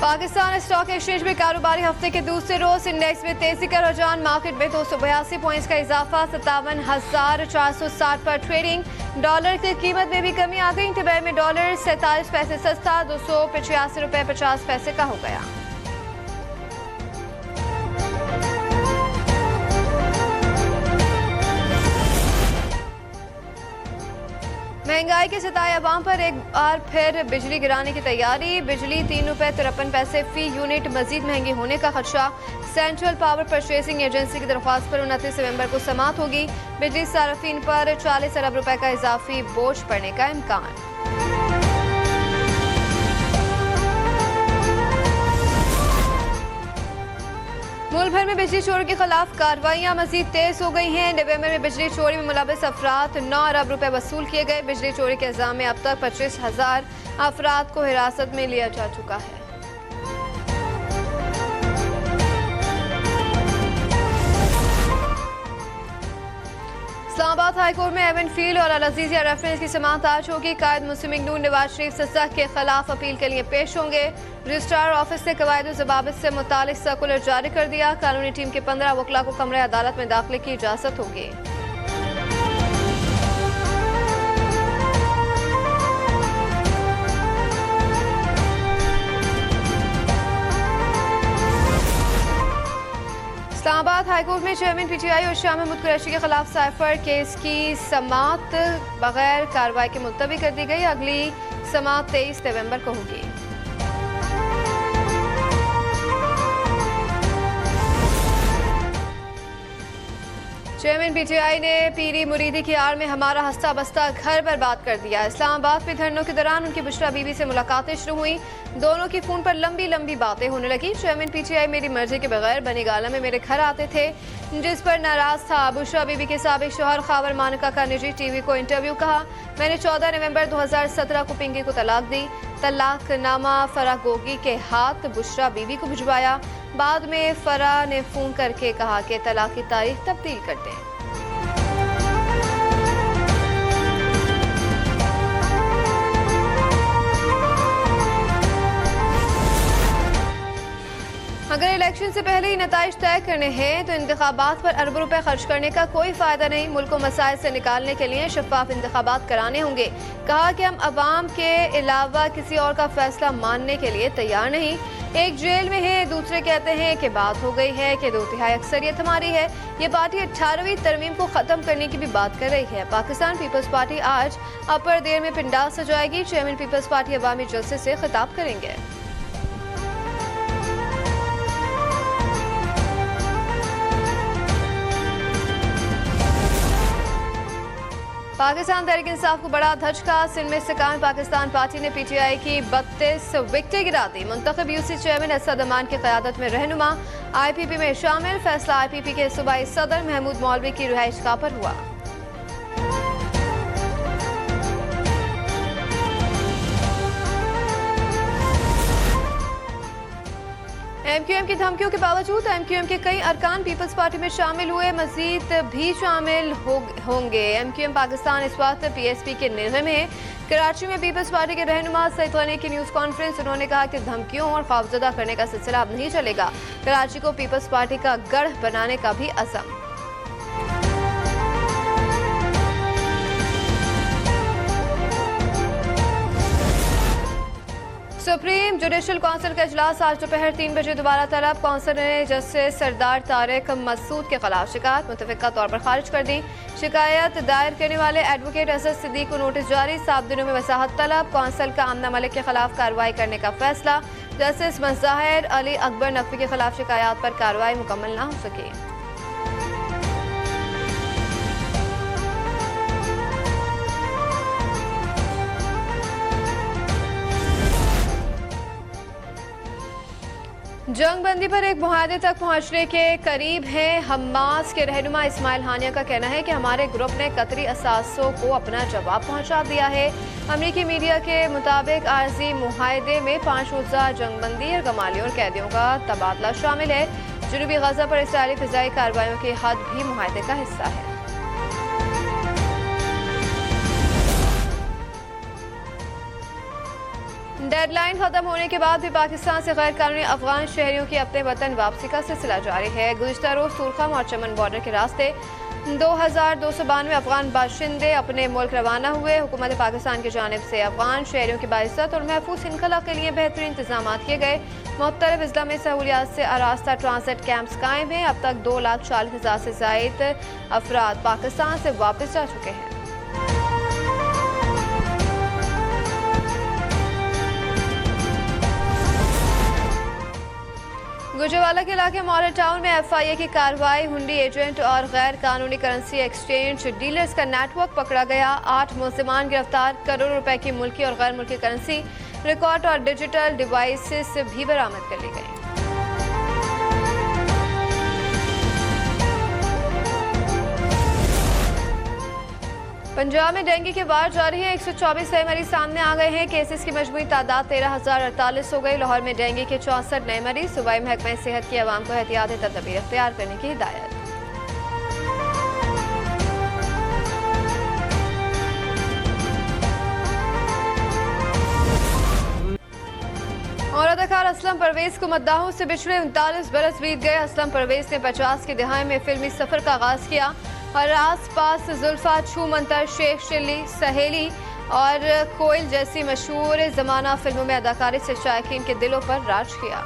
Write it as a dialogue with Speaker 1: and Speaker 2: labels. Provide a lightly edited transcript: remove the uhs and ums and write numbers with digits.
Speaker 1: Pakistan stock exchange में कारोबारी हफ्ते के दूसरे रोज इंडेक्स में तेजी का रुझान। मार्केट में 282 पॉइंट्स का इजाफा, 57,460 पर ट्रेडिंग। डॉलर की कीमत में भी कमी आ गई। दुबई में डॉलर 47 पैसे सस्ता, 285 रुपए 50 पैसे का हो गया। महंगाई के सताए अवाम पर एक बार फिर बिजली गिराने की तैयारी। बिजली 3 रुपए 53 पैसे फी यूनिट मजीद महंगी होने का खदशा। सेंट्रल पावर परचेसिंग एजेंसी की दरख्वास्त पर 29 नवंबर को समाअत होगी। बिजली सार्फिन पर 40 अरब रुपए का इजाफी बोझ पड़ने का इम्कान। मुल्क भर में बिजली चोरी के खिलाफ कार्रवाइयां मजीद तेज हो गई हैं। नवंबर में बिजली चोरी में मुलविस अफराद 9 अरब रुपए वसूल किए गए। बिजली चोरी के इल्जाम में अब तक 25,000 अफराद को हिरासत में लिया जा चुका है। इस्लामाबाद हाईकोर्ट में एवन फील्ड और अल-अजीजिया रेफरेंस की समाअत आज होगी। कायद मुस्लिम लीग नवाज शरीफ सजा के खिलाफ अपील के लिए पेश होंगे। रजिस्ट्रार ऑफिस ने कवायद ज़वाबित से मुतालिक सर्कुलर जारी कर दिया। कानूनी टीम के 15 वकला को कमरे अदालत में दाखिले की इजाजत होगी। इस्लामाबाद हाईकोर्ट में चेयरमैन पीटीआई और शाह महमूद कुरैशी के खिलाफ साइफर केस की समाअत बगैर कार्रवाई के मुलतवी कर दी गई। अगली समाअत 23 नवंबर को होगी। चेयरमैन पीटीआई ने पीरी मुरीदी की आड़ में हमारा हस्ता बस्ता घर बर्बाद कर दिया। इस्लामाबाद में धरनों के दौरान उनकी बुशरा बीबी से मुलाकातें शुरू हुई। दोनों की फोन पर लंबी लंबी बातें होने लगी। चेयरमैन पीटीआई मेरी मर्जी के बगैर बनी गाला में मेरे घर आते थे, जिस पर नाराज था। बुशरा बीबी के साबिक शौहर खावर मानका का निजी टीवी को इंटरव्यू कहा, मैंने 14 नवंबर 2017 को पिंकी को तलाक दी। तलाकनामा फराह गोगी के हाथ बुशरा बीबी को भिजवाया। बाद में फराह ने फोन करके कहा कि तलाक की तारीख तब्दील कर दें। अगर इलेक्शन से पहले ही नताइज तय करने हैं तो इंतखाबात पर अरबों रुपए खर्च करने का कोई फायदा नहीं। मुल्क को मसाइल से निकालने के लिए शफाफ इंतखाबात कराने होंगे। कहा कि हम अवाम के अलावा किसी और का फैसला मानने के लिए तैयार नहीं। एक जेल में है, दूसरे कहते हैं कि बात हो गई है कि 2/3 अक्सरियत हमारी है। ये पार्टी 18वीं तरमीम को खत्म करने की भी बात कर रही है। पाकिस्तान पीपल्स पार्टी आज अपर देर में पिंडाल सजाएगी। चेयरमैन पीपल्स पार्टी अवामी जलसे से खिताब करेंगे। पाकिस्तान तहरीक इंसाफ को बड़ा धचका। सिंध में इस्तेकाम पाकिस्तान पार्टी ने पीटीआई की 32 विकेटें गिरा दी। मुंतखब यूसी चेयरमैन असद अमान की क़यादत में रहनुमा आईपीपी में शामिल। फैसला आईपीपी के सूबाई सदर महमूद मौलवी की रिहाइशगाह पर हुआ। एमक्यूएम की धमकियों के बावजूद एमक्यूएम के कई अरकान पीपल्स पार्टी में शामिल हुए, मजीद भी शामिल होंगे। एमक्यूएम पाकिस्तान इस वक्त पीएसपी के निज़ में है। कराची में पीपल्स पार्टी के रहनुमा सईद गनी की न्यूज़ कॉन्फ्रेंस। उन्होंने कहा कि धमकियों और खौफजदा करने का सिलसिला अब नहीं चलेगा। कराची को पीपल्स पार्टी का गढ़ बनाने का भी अज़म। सुप्रीम जुडिशल काउंसिल का इजलास आज दोपहर 3 बजे दोबारा तलब। काउंसिल ने जस्टिस सरदार तारिक मसूद के खिलाफ शिकायत मुतफ़िका तौर पर खारिज कर दी। शिकायत दायर करने वाले एडवोकेट असद सिद्दीक को नोटिस जारी, 7 दिनों में वसाहत तलब। काउंसिल का आमना मलिक के खिलाफ कार्रवाई करने का फैसला। जस्टिस मज़ाहिर अली अकबर नकवी के खिलाफ शिकायत पर कार्रवाई मुकम्मल न हो सकी। जंग बंदी पर एक मुआहदे तक पहुंचने के करीब है। हमास के रहनुमा इस्माइल हानिया का कहना है कि हमारे ग्रुप ने कतरी असासों को अपना जवाब पहुंचा दिया है। अमरीकी मीडिया के मुताबिक आर्जी मुआहदे में 5 रोज़ा जंग बंदी और गमालियों और कैदियों का तबादला शामिल है। जनूबी गजा पर इसराइली फिजाई कार्रवाइयों की हद भी मुआहदे का हिस्सा है। डेडलाइन खत्म होने के बाद भी पाकिस्तान से गैर कानूनी अफगान शहरियों की अपने वतन वापसी का सिलसिला जारी है। गुज़िश्ता रोज सुरखम और चमन बॉर्डर के रास्ते 2292 अफगान बाशिंदे अपने मुल्क रवाना हुए। हुकूमत पाकिस्तान की जानिब से अफगान शहरियों की बाइज्जत और महफूज इनखला के लिए बेहतरीन इंतजाम किए गए। मुख्तलिफ अजला में सहूलियात से आरास्ता ट्रांजिट कैंप्स कायम हैं। अब तक 2,40,000 से ज़ायद अफराद पाकिस्तान से वापस जा चुके हैं। गुजरावाला के इलाके मॉडल टाउन में FIA की कार्रवाई। हुंडी एजेंट और गैर कानूनी करेंसी एक्सचेंज डीलर्स का नेटवर्क पकड़ा गया। 8 मुल्जिमान गिरफ्तार। करोड़ों रुपए की मुल्की और गैर मुल्की करेंसी, रिकॉर्ड और डिजिटल डिवाइसेस भी बरामद कर ली गई। पंजाब में डेंगू के वार जारी है। 124 नए मरीज सामने आ गए हैं। केसेस की मजमूई तादाद 13,048 हो गई। लाहौर में डेंगू के 64 नए मरीज। सूबाई महकमा सेहत की अवाम को एहतियाती तदबीर इख्तियार करने की हिदायत। और अदाकार असलम परवेज को मद्दाहों से बिछड़े 39 बरस बीत गए। असलम परवेज ने 50 की दिहाई में फिल्मी सफर का आगाज किया और आस पास जुल्फा, छू मंतर, शेख चिल्ली, सहेली और कोयल जैसी मशहूर ज़माना फिल्मों में अदाकारी से शायकीन के दिलों पर राज किया।